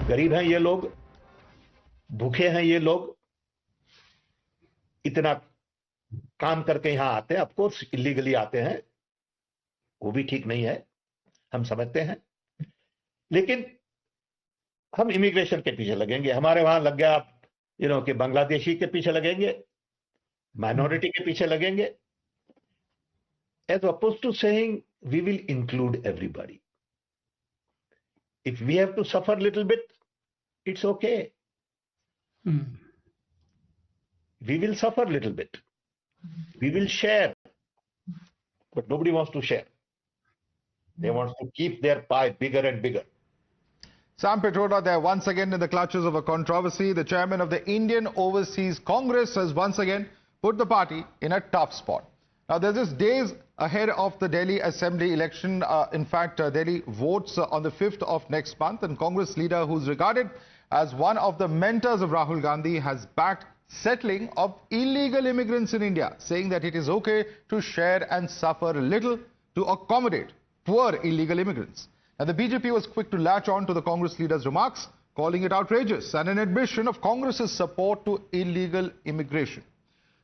गरीब हैं ये लोग, भूखे हैं ये लोग, इतना काम करके यहां आते हैं, ऑफकोर्स इलीगली आते हैं, वो भी ठीक नहीं है, हम समझते हैं। लेकिन हम इमिग्रेशन के पीछे लगेंगे, हमारे वहां लग गया कि बांग्लादेशी के पीछे लगेंगे, माइनॉरिटी के पीछे लगेंगे, as opposed to saying we will include everybody. If we have to suffer a little bit, it's okay. We will suffer a little bit. We will share. But nobody wants to share. They want to keep their pie bigger and bigger. Sam Pitroda there once again in the clutches of a controversy. The chairman of the Indian Overseas Congress has once again put the party in a tough spot. Now, there's just days ahead of the Delhi Assembly election. In fact, Delhi votes on the 5th of next month, and Congress leader, who's regarded as one of the mentors of Rahul Gandhi, has backed settling of illegal immigrants in India, saying that it is okay to share and suffer a little to accommodate poor illegal immigrants. Now, the BJP was quick to latch on to the Congress leader's remarks, calling it outrageous and an admission of Congress's support to illegal immigration.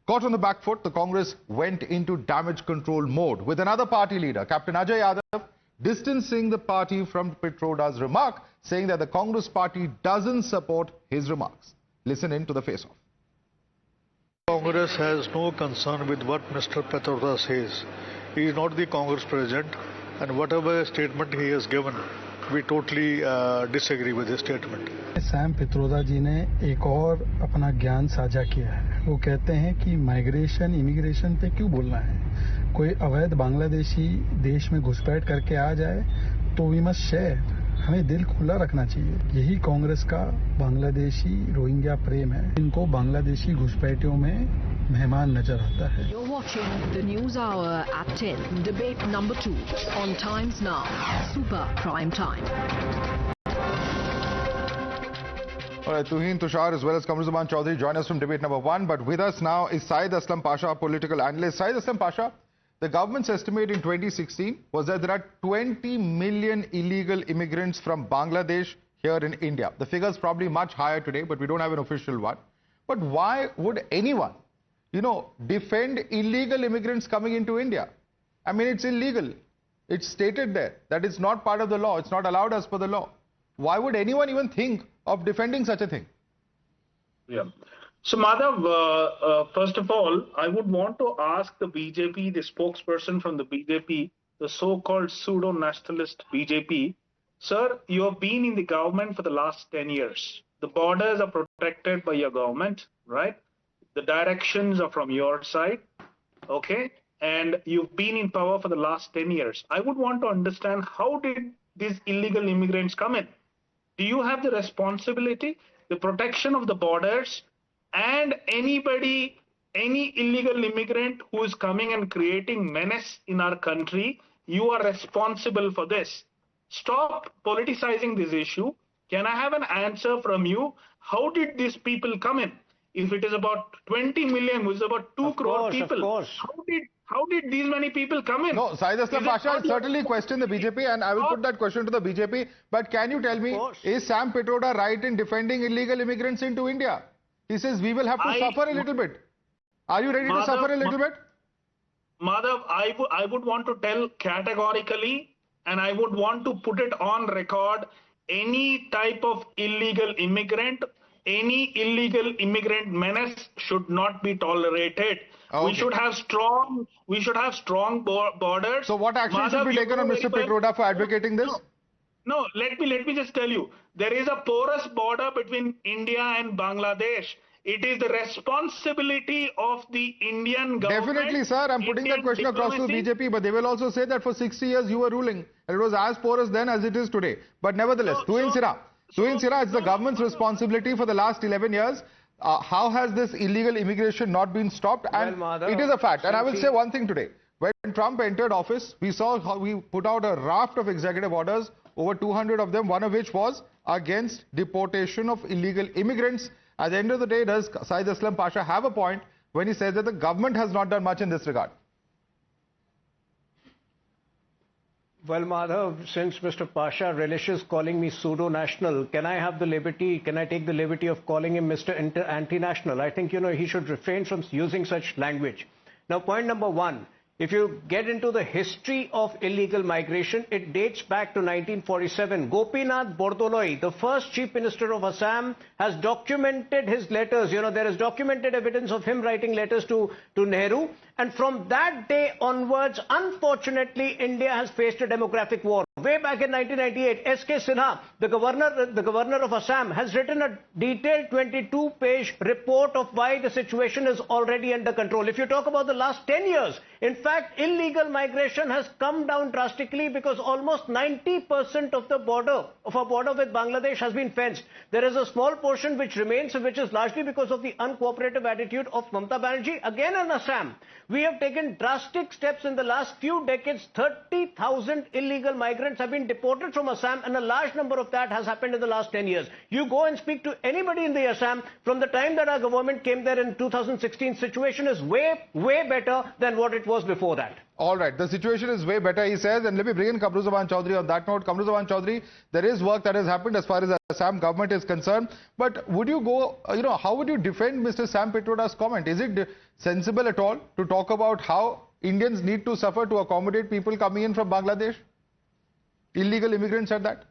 Caught on the back foot, the Congress went into damage control mode with another party leader, Captain Ajay Yadav, distancing the party from Pitroda's remark, saying that the Congress party doesn't support his remarks. Listen in to the face-off. Congress has no concern with what Mr. Pitroda says. He is not the Congress president, and whatever statement he has given, we totally disagree with his statement. Sam Pitroda ji ने एक और अपना ज्ञान साझा किया है। वो कहते हैं कि माइग्रेशन, इमिग्रेशन पे क्यों बोलना है। कोई अवैध बांग्लादेशी देश में घुसपैठ करके आ जाए तो वी मस्ट शेयर, हमें दिल खुला रखना चाहिए। यही कांग्रेस का बांग्लादेशी रोहिंग्या प्रेम है। इनको बांग्लादेशी घुसपैठियों में मेहमान नजर आता है। You're watching the News Hour at 10, debate number 2 on Times Now, Super Prime Time. All right, Tuhin, Tushar, as well as Kamruzaman Chaudhary join us from debate number 1. But with us now is Syed Aslam Pasha, political analyst. Syed Aslam Pasha, the government's estimate in 2016 was that there are 20 million illegal immigrants from Bangladesh here in India. The figure's probably much higher today, but we don't have an official one. But why would anyone, defend illegal immigrants coming into India? I mean, it's illegal. It's stated there that it's not part of the law. It's not allowed as per the law. Why would anyone even think of defending such a thing? Yeah. So, Madhav, first of all, I would want to ask the BJP, the spokesperson from the BJP, the so-called pseudo-nationalist BJP, sir, you have been in the government for the last 10 years. The borders are protected by your government, right? The directions are from your side, okay? And you've been in power for the last 10 years. I would want to understand, how did these illegal immigrants come in? Do you have the responsibility, the protection of the borders, and any illegal immigrant who is coming and creating menace in our country, you are responsible for this. Stop politicizing this issue. Can I have an answer from you? How did these people come in? If it is about 20 million, which is about 2 crore people, how did these many people come in? No, Syed Aslam Pasha, I'll certainly question the BJP, and I will put that question to the BJP. But can you tell me, is Sam Pitroda right in defending illegal immigrants into India? He says we will have to suffer a little bit. Are you ready to suffer a little bit? Madhav, I would want to tell categorically, and I would want to put it on record, any type of illegal immigrant, any illegal immigrant menace should not be tolerated. Okay. We should have strong borders. So what action should be taken on Mr. Pitroda for advocating this? No, let me just tell you. There is a porous border between India and Bangladesh. It is the responsibility of the Indian government. Definitely, sir. I'm putting that question across to the BJP, but they will also say that for 60 years you were ruling. And it was as porous then as it is today. But nevertheless, it's the government's responsibility for the last 11 years. How has this illegal immigration not been stopped? And it is a fact. And I will say one thing today. When Trump entered office, we saw how we put out a raft of executive orders, over 200 of them, one of which was against deportation of illegal immigrants. At the end of the day, does Syed Aslam Pasha have a point when he says that the government has not done much in this regard? Well, Madhav, since Mr. Pasha relishes calling me pseudo-national, can I take the liberty of calling him Mr. Anti-national? I think, he should refrain from using such language. Now, point number one, if you get into the history of illegal migration, it dates back to 1947. Gopinath Bordoloi, the first Chief Minister of Assam, has documented his letters. There is documented evidence of him writing letters to Nehru. And from that day onwards, unfortunately, India has faced a demographic war. Way back in 1998, S.K. Sinha, the governor of Assam, has written a detailed 22-page report of why the situation is already under control. If you talk about the last 10 years, in fact, illegal migration has come down drastically because almost 90% of our border with Bangladesh has been fenced. There is a small portion which remains, which is largely because of the uncooperative attitude of Mamata Banerjee. Again in Assam, we have taken drastic steps in the last few decades. 30,000 illegal migrants have been deported from Assam, and a large number of that has happened in the last 10 years. You go and speak to anybody in the Assam, from the time that our government came there in 2016, situation is way better than what it was before that. All right, the situation is way better, he says, and let me bring in Kamruzaman Chaudhary on that note. Kamruzaman Chaudhary, there is work that has happened as far as the Assam government is concerned, but would you go, how would you defend Mr. Sam Pitroda's comment? Is it sensible at all to talk about how Indians need to suffer to accommodate people coming in from Bangladesh? Illegal immigrants at that?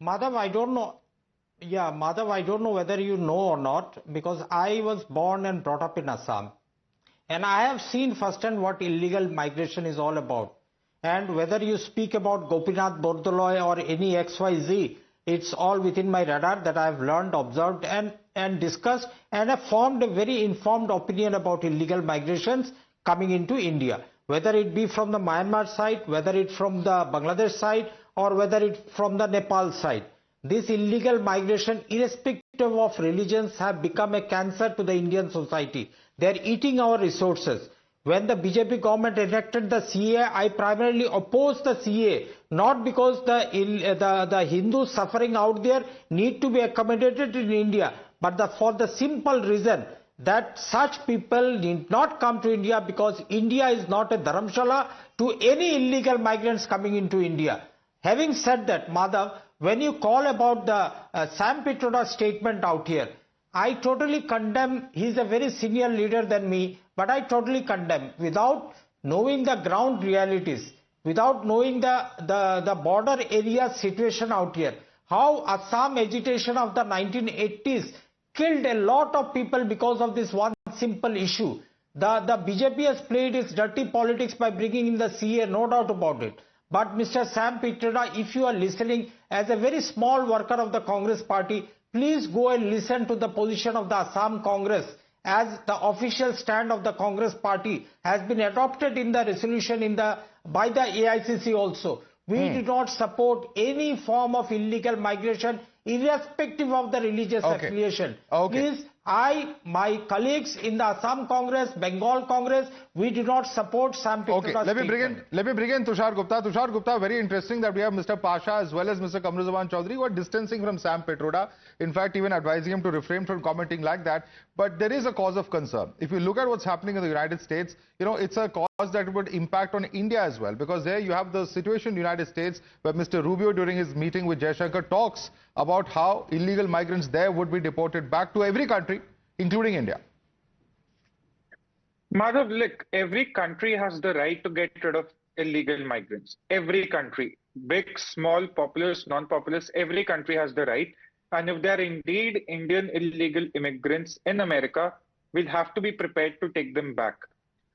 Madhav, I don't know. Yeah, Madhav, I don't know whether you know or not, because I was born and brought up in Assam. And I have seen firsthand what illegal migration is all about. And whether you speak about Gopinath Bordoloi or any XYZ, it's all within my radar that I have learned, observed and discussed, and have formed a very informed opinion about illegal migrations coming into India. Whether it be from the Myanmar side, whether it from the Bangladesh side, or whether it from the Nepal side. This illegal migration, irrespective of religions, have become a cancer to the Indian society. They are eating our resources. When the BJP government enacted the CA, I primarily opposed the CA, not because the Hindus suffering out there need to be accommodated in India, but for the simple reason that such people need not come to India, because India is not a dharamshala to any illegal migrants coming into India. Having said that, Madhav, when you call about the Sam Pitroda statement out here, I totally condemn. He's a very senior leader than me, but I totally condemn, without knowing the ground realities, without knowing the border area situation out here, how Assam agitation of the 1980s killed a lot of people because of this one simple issue. The BJP has played its dirty politics by bringing in the CA, no doubt about it. But Mr. Sam Pitroda, if you are listening as a very small worker of the Congress party, please go and listen to the position of the Assam Congress, as the official stand of the Congress party has been adopted in the resolution by the AICC also. We do not support any form of illegal migration, irrespective of the religious affiliation. Please, my colleagues in the Assam Congress, Bengal Congress, we do not support Sam Pitroda's statement. Let me bring in Tushar Gupta. Tushar Gupta, very interesting that we have Mr. Pasha as well as Mr. Kamruzaman Chaudhary who are distancing from Sam Pitroda. In fact, even advising him to refrain from commenting like that. But there is a cause of concern. If you look at what's happening in the United States, it's a cause that would impact on India as well. Because there you have the situation in the United States where Mr. Rubio, during his meeting with Jaishankar, talks about how illegal migrants there would be deported back to every country, including India. Madhav, look, every country has the right to get rid of illegal migrants. Every country, big, small, populous, non-populous, every country has the right. And if there are indeed Indian illegal immigrants in America, we'll have to be prepared to take them back.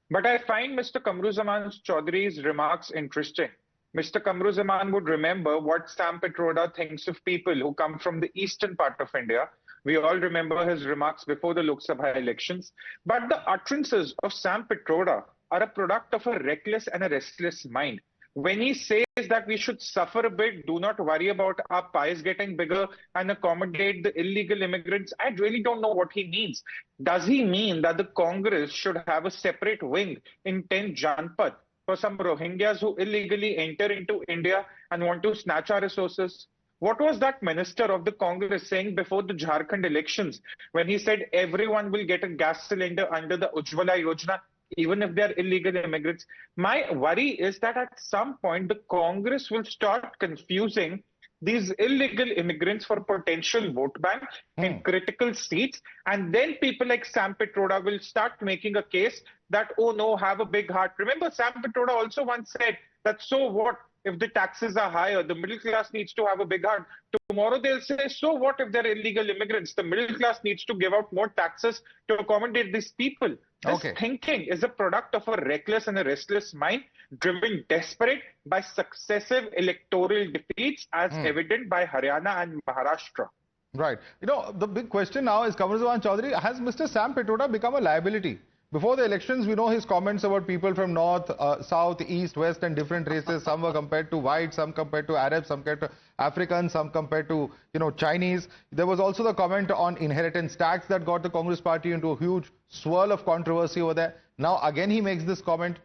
But I find Mr. Kamruzaman Chaudhary's remarks interesting. Mr. Kamruzaman would remember what Sam Pitroda thinks of people who come from the eastern part of India. We all remember his remarks before the Lok Sabha elections. But the utterances of Sam Pitroda are a product of a reckless and a restless mind. When he says that we should suffer a bit, do not worry about our pies getting bigger and accommodate the illegal immigrants, I really don't know what he means. Does he mean that the Congress should have a separate wing in 10 Janpat for some Rohingyas who illegally enter into India and want to snatch our resources? What was that minister of the Congress saying before the Jharkhand elections when he said everyone will get a gas cylinder under the Ujjwala Yojana? even if they're illegal immigrants. My worry is that at some point the Congress will start confusing these illegal immigrants for potential vote bank in critical seats, and then people like Sam Pitroda will start making a case that, oh no, have a big heart. Remember, Sam Pitroda also once said that, so what if the taxes are higher? The middle class needs to have a big heart. Tomorrow they'll say, so what if they're illegal immigrants? The middle class needs to give out more taxes to accommodate these people. This thinking is a product of a reckless and a restless mind, driven desperate by successive electoral defeats, as evident by Haryana and Maharashtra. Right. You know, the big question now is, Kamruzaman Chaudhary, has Mr. Sam Pitroda become a liability? Before the elections, we know his comments about people from north, south, east, west and different races. Some were compared to white, some compared to Arabs, some compared to Africans, some compared to, Chinese. There was also the comment on inheritance tax that got the Congress party into a huge swirl of controversy over there. Now again he makes this comment.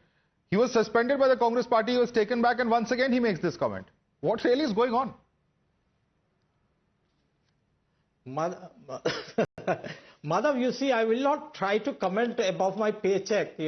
He was suspended by the Congress party, he was taken back, and once again he makes this comment. What really is going on? Madhav, you see, I will not try to comment above my paycheck.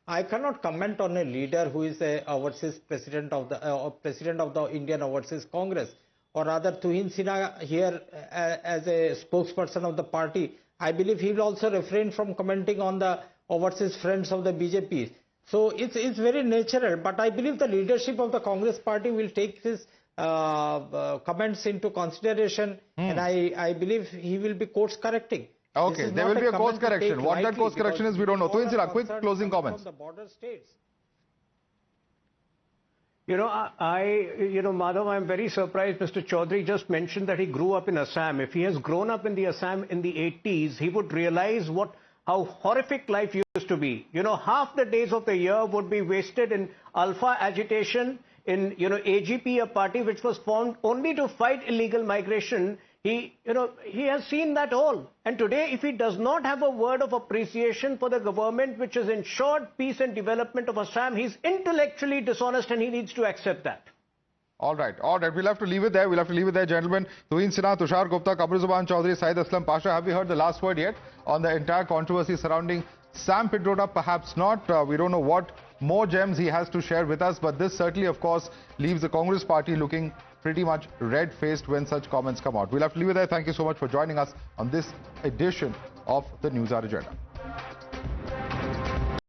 I cannot comment on a leader who is a overseas president of the Indian Overseas Congress, or rather Tuhin Sinha here as a spokesperson of the party. I believe he will also refrain from commenting on the overseas friends of the BJP. So it's very natural, but I believe the leadership of the Congress party will take his comments into consideration, and I believe he will be course correcting. Okay, there will be a course correction. What that course correction is, we don't know. Tuhin Sinha, quick closing comments. The border states. Madhav, I'm very surprised Mr. Chaudhary just mentioned that he grew up in Assam. If he has grown up in the Assam in the 80s, he would realize how horrific life used to be. Half the days of the year would be wasted in alpha agitation, in, AGP, a party which was formed only to fight illegal migration. He has seen that all. And today, if he does not have a word of appreciation for the government which has ensured peace and development of Assam, he's intellectually dishonest and he needs to accept that. All right. We'll have to leave it there. Gentlemen. Tuhin Sinha, Tushar Gupta, Kamruzaman Chaudhary, Syed Aslam Pasha. Have we heard the last word yet on the entire controversy surrounding Sam Pitroda? Perhaps not. We don't know what more gems he has to share with us, but this certainly, of course, leaves the Congress party looking pretty much red-faced when such comments come out. We'll have to leave it there. Thank you so much for joining us on this edition of the Newshour Agenda.